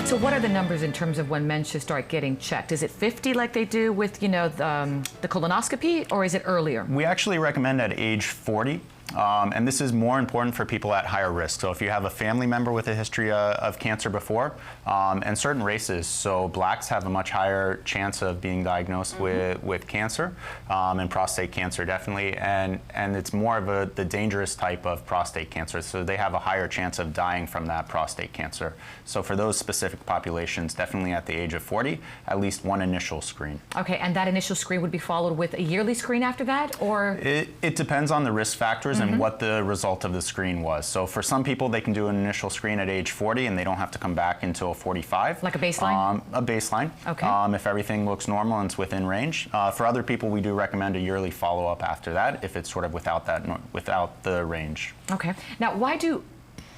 So what are the numbers in terms of when men should start getting checked? Is it 50 like they do with, the colonoscopy, or is it earlier? We actually recommend at age 40. And this is more important for people at higher risk. So if you have a family member with a history of cancer before, and certain races, so blacks have a much higher chance of being diagnosed with cancer, and prostate cancer definitely, and it's more of the dangerous type of prostate cancer, so they have a higher chance of dying from that prostate cancer. So for those specific populations, definitely at the age of 40, at least one initial screen. Okay, and that initial screen would be followed with a yearly screen after that, or? It depends on the risk factors and what the result of the screen was. So for some people, they can do an initial screen at age 40 and they don't have to come back until 45. Like a baseline? A baseline. Okay. If everything looks normal and it's within range. For other people, we do recommend a yearly follow-up after that if it's sort of without the range. Okay. Now, why do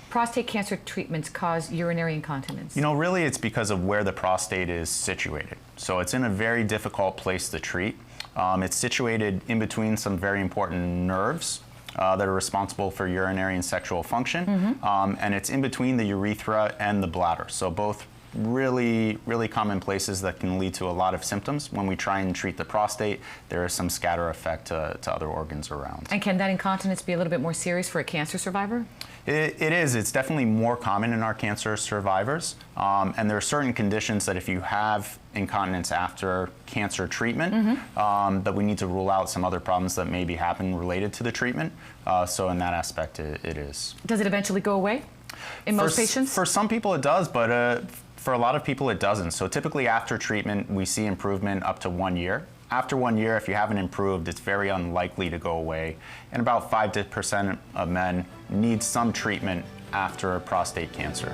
prostate cancer treatments cause urinary incontinence? Really it's because of where the prostate is situated. So it's in a very difficult place to treat. It's situated in between some very important nerves that are responsible for urinary and sexual function, and it's in between the urethra and the bladder. So both really, really common places that can lead to a lot of symptoms. When we try and treat the prostate, there is some scatter effect to other organs around. And can that incontinence be a little bit more serious for a cancer survivor? It is. It's definitely more common in our cancer survivors. And there are certain conditions that if you have incontinence after cancer treatment, that we need to rule out some other problems that maybe happen related to the treatment. So in that aspect, it is. Does it eventually go away in most patients? For some people it does, but for a lot of people it doesn't. So typically after treatment, we see improvement up to 1 year. After 1 year, if you haven't improved, it's very unlikely to go away. And about 5% of men need some treatment after prostate cancer.